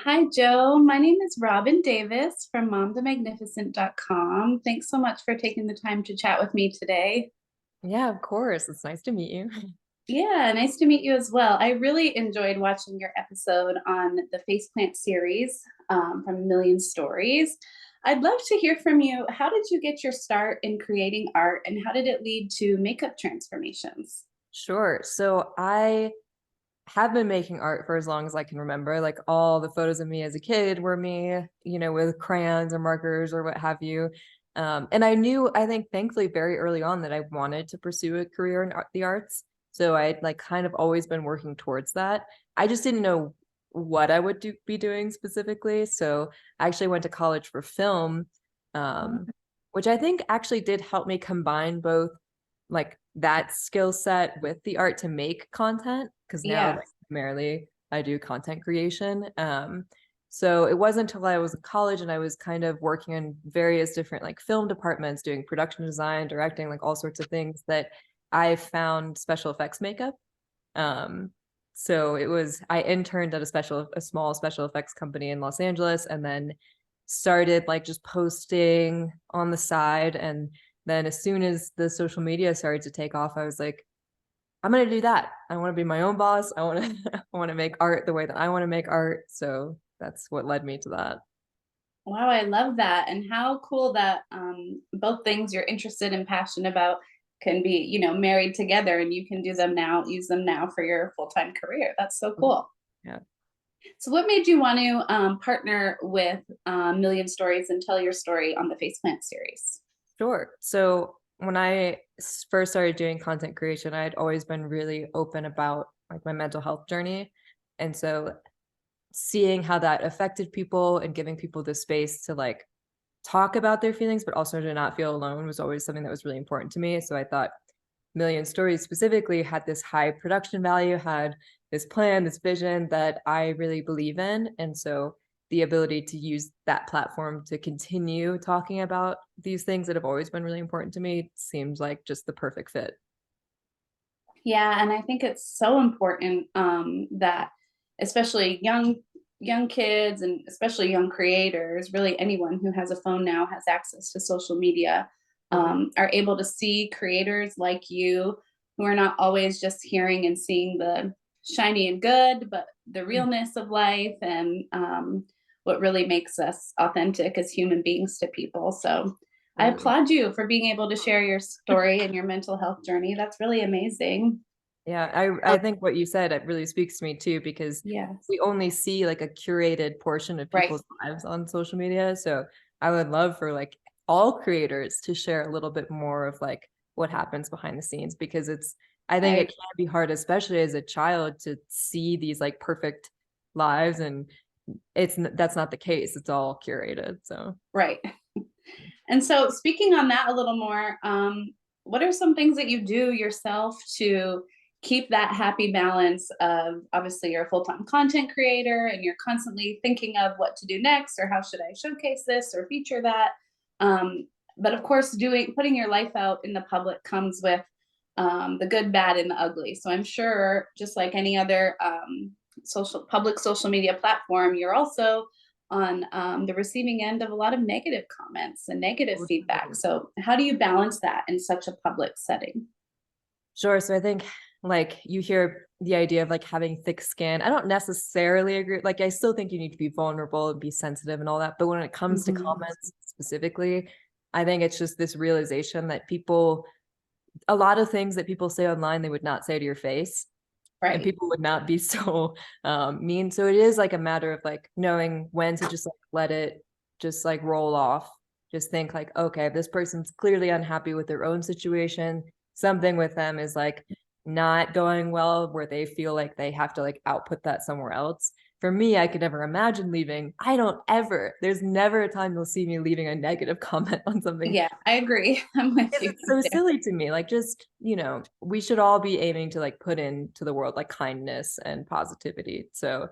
Hi, Joe. My name is Robin Davis from momthemagnificent.com. Thanks so much for taking the time to chat with me today. Yeah, of course. It's nice to meet you. Yeah, nice to meet you as well. I really enjoyed watching your episode on the Faceplant series from A Million Stories. I'd love to hear from you. How did you get your start in creating art, and how did it lead to makeup transformations? Sure. So I have been making art for as long as I can remember. Like all the photos of me as a kid were me, with crayons or markers or what have you. And I knew, I think, thankfully, very early on that I wanted to pursue a career in the arts. So I like kind of always been working towards that. I just didn't know what I would be doing specifically. So I actually went to college for film, um, which I think actually did help me combine both like that skill set with the art to make content because now Yeah. like primarily I do content creation. So it wasn't until I was in college and I was kind of working in various different like film departments, doing production design, directing, like all sorts of things that I found special effects makeup. Um, so I interned at a small special effects company in Los Angeles and then started like just posting on the side. And then as soon as the social media started to take off, I was like, I'm gonna do that. I want to be my own boss. I want to I want to make art the way that I want to make art. So that's what led me to that. Wow, I love that. And how cool that both things you're interested and passionate about can be, married together and you can do them now, use them now for your full-time career. That's so cool. Yeah. So what made you want to partner with Million Stories and tell your story on the Faceplant series? Sure. So when I first started doing content creation, I had always been really open about like my mental health journey. And so seeing how that affected people and giving people the space to like talk about their feelings, but also to not feel alone was always something that was really important to me. So I thought Million Stories specifically had this high production value, had this plan, this vision that I really believe in. And so the ability to use that platform to continue talking about these things that have always been really important to me seems like just the perfect fit. Yeah, and I think it's so important that especially young kids and especially young creators, really anyone who has a phone now has access to social media, are able to see creators like you who are not always just hearing and seeing the shiny and good, but the realness of life and what really makes us authentic as human beings to people. So I Absolutely. applaud you for being able to share your story and your mental health journey. That's really amazing. Yeah, I think what you said, it really speaks to me too, because Yes. we only see like a curated portion of Right. people's lives on social media. So I would love for like all creators to share a little bit more of like what happens behind the scenes because I think I it can be hard, especially as a child, to see these like perfect lives and that's not the case. It's all curated. So right. And so speaking on that a little more, what are some things that you do yourself to keep that happy balance of obviously you're a full-time content creator and you're constantly thinking of what to do next or how should I showcase this or feature that. But of course, doing putting your life out in the public comes with the good, bad, and the ugly. So I'm sure, just like any other social media platform, you're also on the receiving end of a lot of negative comments and negative feedback. So how do you balance that in such a public setting? sure. So I think like you hear the idea of like having thick skin. I don't necessarily agree. Like I still think you need to be vulnerable and be sensitive and all that. But when it comes to Mhm. comments specifically, I think it's just this realization that a lot of things that people say online, they would not say to your face. And Right. people would not be so mean. So it is like a matter of like knowing when to just like let it just like roll off. Just think like, okay, this person's clearly unhappy with their own situation. Something with them is like not going well where they feel like they have to like output that somewhere else. For me, I could never imagine leaving. I don't ever. There's never a time you'll see me leaving a negative comment on something Yeah, I agree. I'm with you it's so there. silly to me. Like, just, we should all be aiming to like put into the world like kindness and positivity. So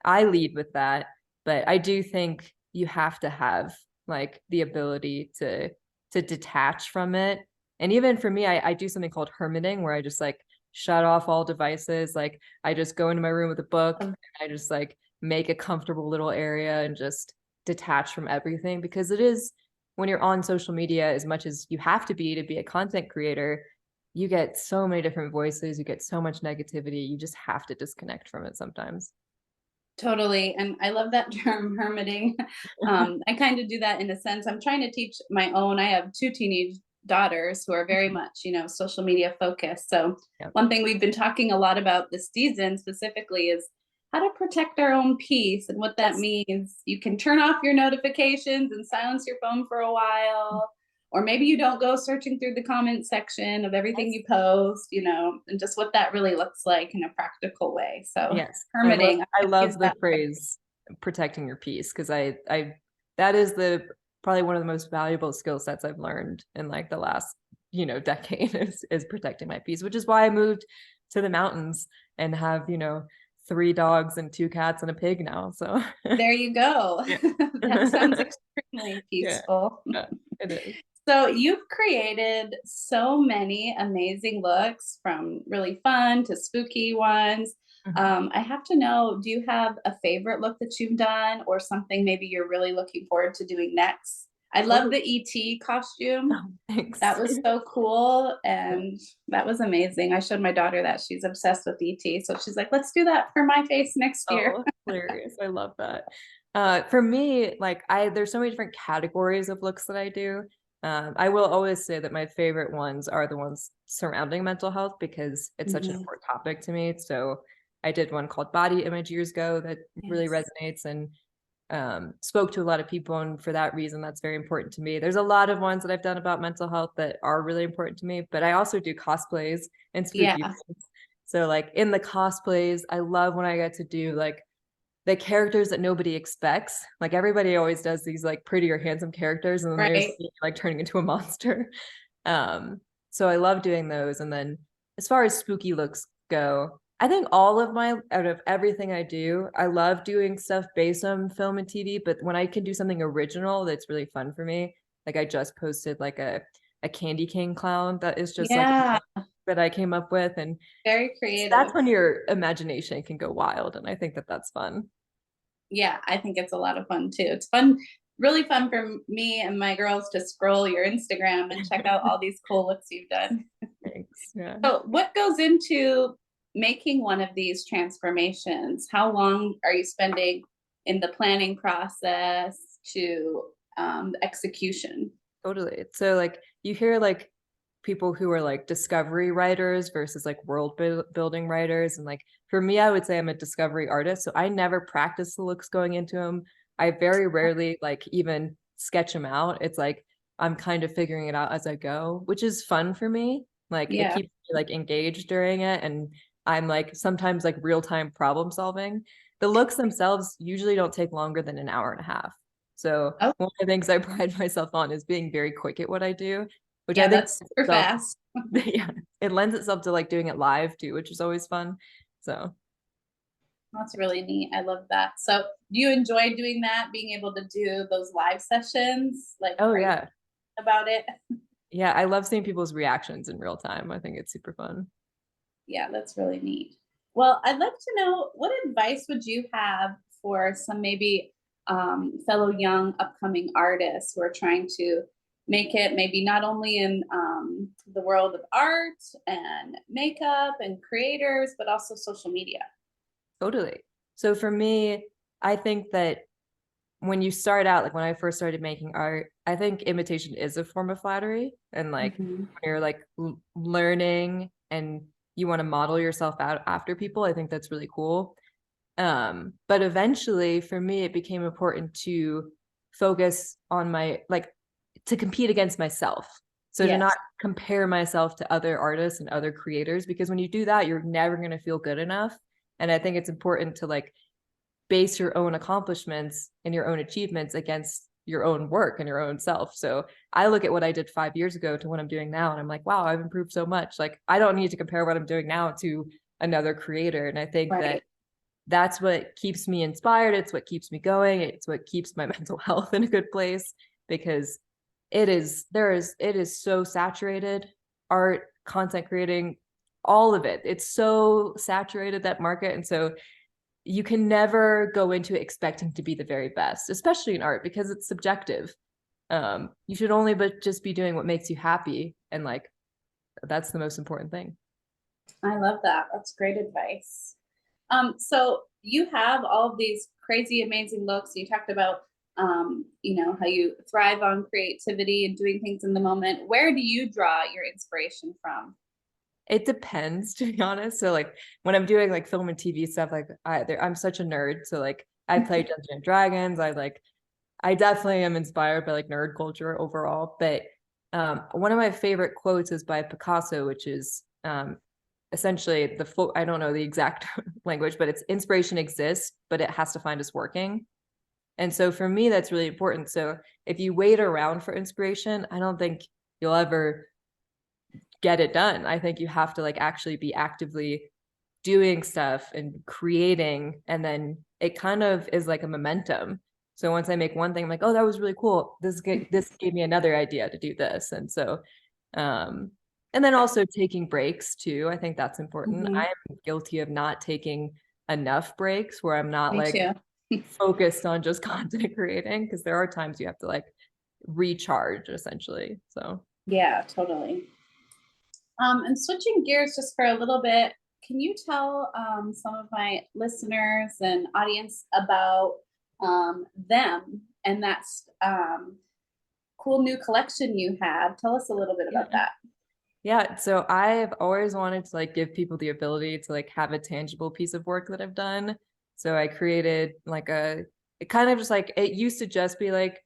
I lead with that. But I do think you have to have like the ability to detach from it. And even for me, I do something called hermiting where I just like shut off all devices. Like I just go into my room with a book and I just like make a comfortable little area and just detach from everything, because it is, when you're on social media, as much as you have to be a content creator, you get so many different voices, you get so much negativity, you just have to disconnect from it sometimes. Totally. And I love that term hermiting. I kind of do that in a sense. I'm trying to teach my own. I have two teenage daughters who are very much, social media focused. So Yep. one thing we've been talking a lot about this season specifically is how to protect our own peace and what that Yes. means. You can turn off your notifications and silence your phone for a while. Or maybe you don't go searching through the comment section of everything Yes. you post, and just what that really looks like in a practical way. So Yes. hermiting, I I've love used the that. phrase protecting your peace, because I that is the probably one of the most valuable skill sets I've learned in like the last, decade, is protecting my peace, which is why I moved to the mountains and have, 3 dogs and 2 cats and a pig now. So There you go. yeah. That sounds extremely Yeah, peaceful. yeah, it is. So you've created so many amazing looks, from really fun to spooky ones. Mhm. I have to know, do you have a favorite look that you've done, or something maybe you're really looking forward to doing next? I love Totally. the ET costume. Oh, thanks. That was so cool. And that was amazing. I showed my daughter that. She's obsessed with ET. So she's like, let's do that for my face next year. Oh, hilarious. I love that. For me, like there's so many different categories of looks that I do. I will always say that my favorite ones are the ones surrounding mental health, because it's such an Mhm. important topic to me. So I did one called Body Image years ago that really Yes. resonates and spoke to a lot of people. And for that reason, that's very important to me. There's a lot of ones that I've done about mental health that are really important to me, but I also do cosplays and spooky Yeah. things. So like in the cosplays, I love when I get to do like the characters that nobody expects. Like everybody always does these like pretty or handsome characters, and then there's Right. me, like turning into a monster. So I love doing those. And then as far as spooky looks go, I think out of everything I do, I love doing stuff based on film and TV. But when I can do something original that's really fun for me, like I just posted like a candy cane clown that is just like Yeah. that I came up with, and Very that's creative. when your imagination can go wild, and I think that that's fun. Yeah. I think it's a lot of fun too. It's fun, really fun for me and my girls to scroll your Instagram and check out all these cool looks you've done. Thanks. Yeah. So, what goes into making one of these transformations? How long are you spending in the planning process to the execution? Totally. So like you hear like people who are like discovery writers versus like building writers, and like for me, I would say I'm a discovery artist. So I never practice the looks going into them. I very rarely like even sketch them out. It's like I'm kind of figuring it out as I go, which is fun for me. Like it Yeah. keeps me like engaged during it, and I'm like sometimes like real-time problem solving. The looks themselves usually don't take longer than an hour and a half. So Oh, one of the things I pride myself on is being very quick at what I do, which I yeah, think that's super itself, fast. yeah, it lends itself to like doing it live too, which is always fun. So, That's really neat. I love that. So, do you enjoy doing that? Being able to do those live sessions? Like, oh are you yeah, about it? yeah, I love seeing people's reactions in real time. I think it's super fun. Yeah, that's really neat. Well, I'd love to know, what advice would you have for some maybe fellow young upcoming artists who are trying to make it, maybe not only in the world of art and makeup and creators, but also social media? Totally. So for me, I think that when you start out, like when I first started making art, I think imitation is a form of flattery. And like Mhm. when you're like learning and you want to model yourself out after people, I think that's really cool. But eventually for me, it became important to focus on my like to compete against myself. So to not Yes. compare myself to other artists and other creators, because when you do that, you're never going to feel good enough. And I think it's important to like base your own accomplishments and your own achievements against your own work and your own self. So I look at what I did 5 years ago to what I'm doing now, and I'm like, wow, I've improved so much. Like I don't need to compare what I'm doing now to another creator. And I think that Right. that's what keeps me inspired. It's what keeps me going. It's what keeps my mental health in a good place, because it is so saturated. Art, content creating, all of it. It's so saturated, that market. And so you can never go into it expecting to be the very best, especially in art, because it's subjective. You should only but just be doing what makes you happy, and like that's the most important thing. I love that. That's great advice. So you have all of these crazy, amazing looks. You talked about, how you thrive on creativity and doing things in the moment. Where do you draw your inspiration from? It depends, to be honest. So like when I'm doing like film and TV stuff, like I'm such a nerd. So like I play Dungeons and Dragons. I definitely am inspired by like nerd culture overall. But one of my favorite quotes is by Picasso, which is essentially I don't know the exact language, but it's inspiration exists, but it has to find us working. And so for me, that's really important. So if you wait around for inspiration, I don't think you'll ever get it done. I think you have to like actually be actively doing stuff and creating, and then it kind of is like a momentum. So once I make one thing, I'm like, oh, that was really cool. This gave me another idea to do this. And so and then also taking breaks too. I think that's important. Mhm. I am guilty of not taking enough breaks where I'm not Me like too. focused on just content creating, because there are times you have to like recharge essentially. So Yeah, totally. And switching gears just for a little bit, can you tell some of my listeners and audience about them and that's cool new collection you have? Tell us a little bit about yeah. that. Yeah, so I've always wanted to like give people the ability to like have a tangible piece of work that I've done. So I created like it kind of just like, it used to just be like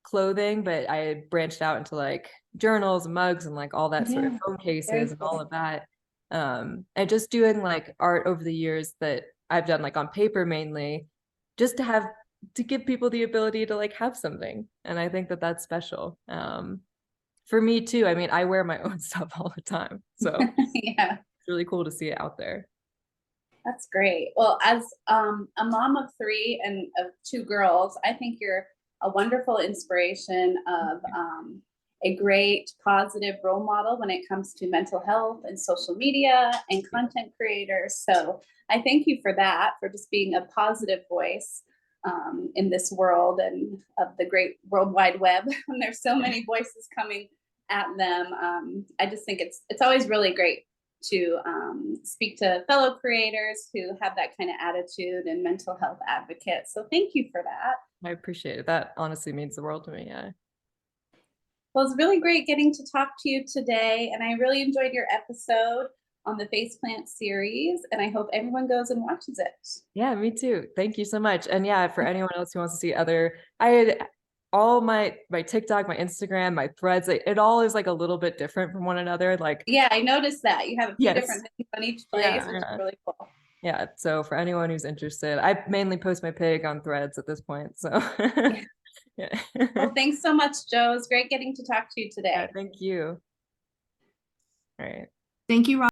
clothing, but I branched out into like journals, mugs, and like all that sort of Yeah, phone cases very and all cool. of that. And just doing like art over the years that I've done like on paper mainly, just to give people the ability to like have something. And I think that that's special. For me too. I mean, I wear my own stuff all the time. So Yeah, it's really cool to see it out there. that's great. Well, as a mom of three and of two girls, I think you're a wonderful inspiration of a great positive role model when it comes to mental health and social media and content creators. So I thank you for that, for just being a positive voice in this world and of the great World Wide Web. And there's so many voices coming at them. I just think it's always really great to speak to fellow creators who have that kind of attitude and mental health advocates. So thank you for that. I appreciate it. That honestly means the world to me. Yeah. Well, it's really great getting to talk to you today, and I really enjoyed your episode on the Faceplant series, and I hope everyone goes and watches it. Yeah, me too. Thank you so much. And yeah, for anyone else who wants to see other, I had all my TikTok, my Instagram, my threads, it all is like a little bit different from one another. Like, Yeah, I noticed that you have a few yes. different things on each place, Yeah, which is yeah. really cool. Yeah. So for anyone who's interested, I mainly post my pig on threads at this point. So Yeah. yeah. Well, thanks so much, Joe. It's great getting to talk to you Yeah, today. thank you. All right. Thank you, Rob.